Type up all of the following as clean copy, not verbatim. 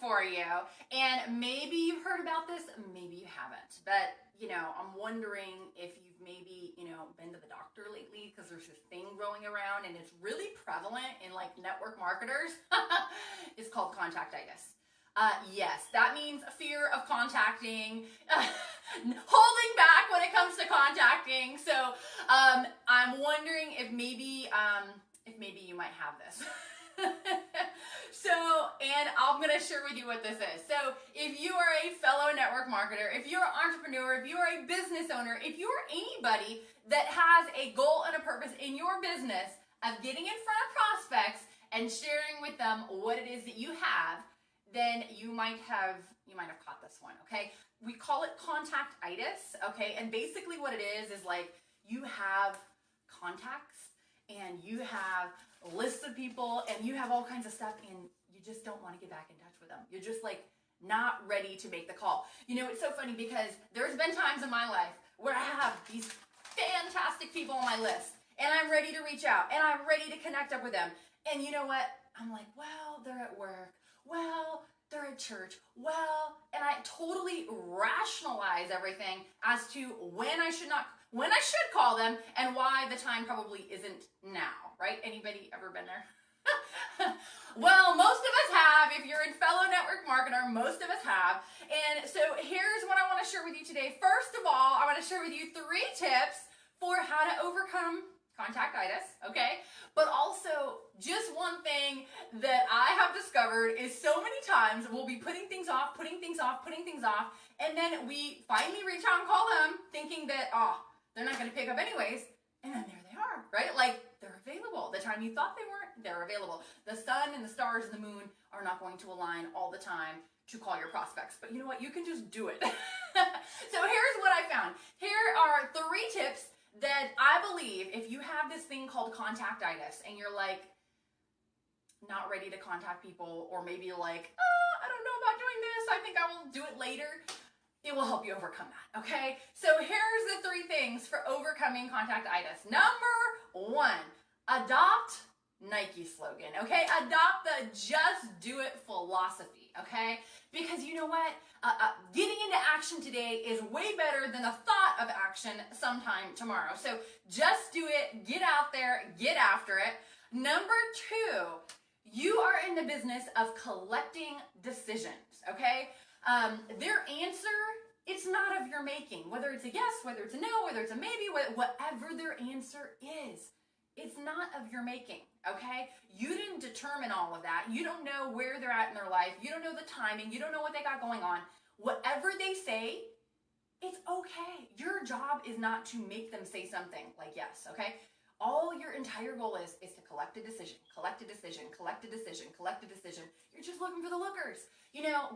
for you. And maybe you've heard about this, maybe you haven't. But, I'm wondering if you've maybe, been to the doctor lately, because there's this thing rolling around and it's really prevalent in like network marketers. It's called contactitis. Yes, that means fear of contacting, holding back when it comes to contacting. So I'm wondering if maybe you might have this. And I'm going to share with you what this is. So if you are a fellow network marketer, if you're an entrepreneur, if you're a business owner, if you're anybody that has a goal and a purpose in your business of getting in front of prospects and sharing with them what it is that you have, then you might have caught this one, okay? We call it contactitis, okay? And basically what it is like you have contacts and you have lists of people and you have all kinds of stuff and you just don't want to get back in touch with them. You're just like not ready to make the call. It's so funny because there's been times in my life where I have these fantastic people on my list and I'm ready to reach out and I'm ready to connect up with them. And you know what? I'm like, well, they're at work. Well, they're at church. Well, and I totally rationalize everything as to when I should call them and why the time probably isn't now, right? Anybody ever been there? Well, most of us have. If you're a fellow network marketer, most of us have. And so here's what I want to share with you today. First of all, I want to share with you 3 tips for how to overcome contactitis, okay? But also, just one thing that I have discovered is so many times we'll be putting things off, and then we finally reach out and call them thinking that, they're not going to pick up anyways, and then there they are, right? Like, they're available. The time you thought they weren't, they're available. The sun and the stars and the moon are not going to align all the time to call your prospects. But you know what? You can just do it. So here's what I found. Here are 3 tips that I believe if you have this thing called contactitis and you're like not ready to contact people, or maybe you're like, I don't know about doing this, I think I will do it later, it will help you overcome that, okay? So here's the 3 things for overcoming contactitis. Number 1, adopt Nike slogan, okay? Adopt the just do it philosophy, okay? Because you know what? Getting into action today is way better than the thought of action sometime tomorrow. So just do it, get out there, get after it. Number 2, you are in the business of collecting decisions, okay? Their answer, it's not of your making. Whether it's a yes, whether it's a no, whether it's a maybe, whatever their answer is, it's not of your making, okay? You didn't determine all of that. You don't know where they're at in their life. You don't know the timing. You don't know what they got going on. Whatever they say, it's okay. Your job is not to make them say something like yes, okay? All your entire goal is to collect a decision, collect a decision, collect a decision, collect a decision. You're just looking for the lookers.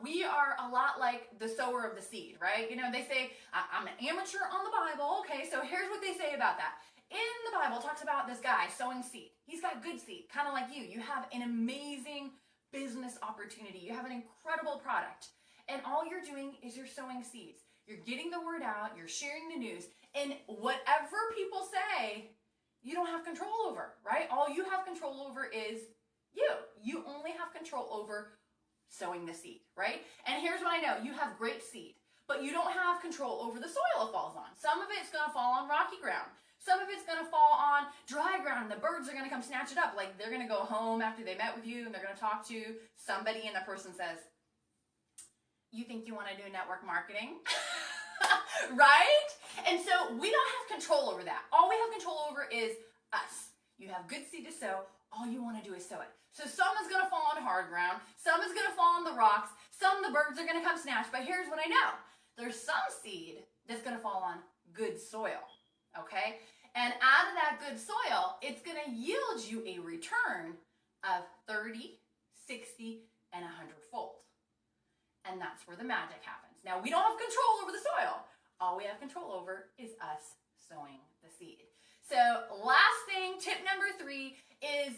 We are a lot like the sower of the seed, right? They say, I'm an amateur on the Bible. Okay, so here's what they say about that. In the Bible, it talks about this guy sowing seed. He's got good seed, kind of like you. You have an amazing business opportunity. You have an incredible product. And all you're doing is you're sowing seeds. You're getting the word out. You're sharing the news. And whatever people say, you don't have control over, right? All you have control over is you. You only have control over sowing the seed, right? And here's what I know. You have great seed, but you don't have control over the soil it falls on. Some of it's going to fall on rocky ground. Some of it's going to fall on dry ground, and the birds are going to come snatch it up. Like, they're going to go home after they met with you, and they're going to talk to somebody, and the person says, you think you want to do network marketing? Right? And so we don't have control over that. All we have control over is us. You have good seed to sow. All you want to do is sow it. So some is going to fall on hard ground. Some is going to fall on the rocks. Some the birds are going to come snatch. But here's what I know. There's some seed that's going to fall on good soil. Okay? And out of that good soil, it's going to yield you a return of 30, 60, and 100-fold. And that's where the magic happens. Now, we don't have control over the soil. All we have control over is us sowing the seed. So last thing, tip number 3 is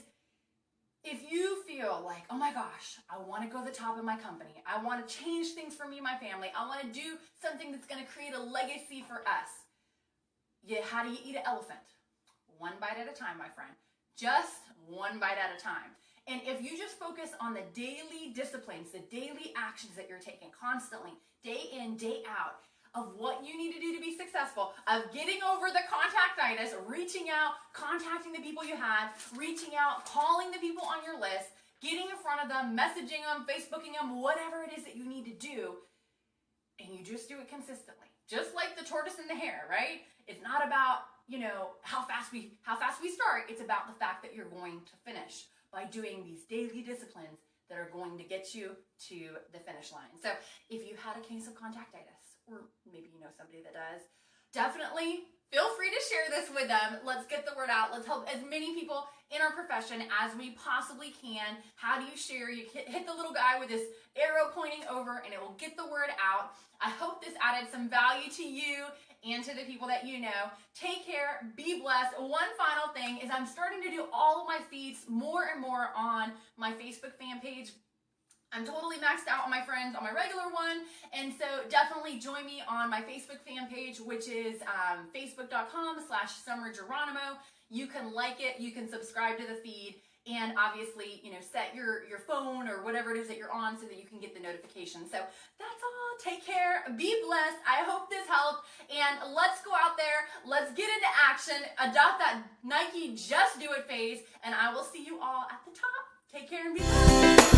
if you feel like, oh my gosh, I want to go to the top of my company. I want to change things for me and my family. I want to do something that's going to create a legacy for us. Yeah, how do you eat an elephant? One bite at a time, my friend. Just one bite at a time. And if you just focus on the daily disciplines, the daily actions that you're taking constantly, day in, day out, of what you need to do to be successful, of getting over the contactitis, reaching out, contacting the people you have, reaching out, calling the people on your list, getting in front of them, messaging them, Facebooking them, whatever it is that you need to do, and you just do it consistently. Just like the tortoise and the hare, right? It's not about, how fast we start. It's about the fact that you're going to finish by doing these daily disciplines that are going to get you to the finish line. So if you had a case of contactitis, or maybe you know somebody that does, definitely feel free to share this with them. Let's get the word out. Let's help as many people in our profession as we possibly can. How do you share? You hit the little guy with this arrow pointing over and it will get the word out. I hope this added some value to you and to the people that you know. Take care. Be blessed. One final thing is I'm starting to do all of my feeds more and more on my Facebook fan page. I'm totally maxed out on my friends on my regular one, and so definitely join me on my Facebook fan page, which is facebook.com/SummerGeronimo. You can like it, you can subscribe to the feed, and obviously, set your phone or whatever it is that you're on so that you can get the notifications. So that's all. Take care. Be blessed. I hope this helped, and let's go out there. Let's get into action. Adopt that Nike Just Do It phase, and I will see you all at the top. Take care and be blessed.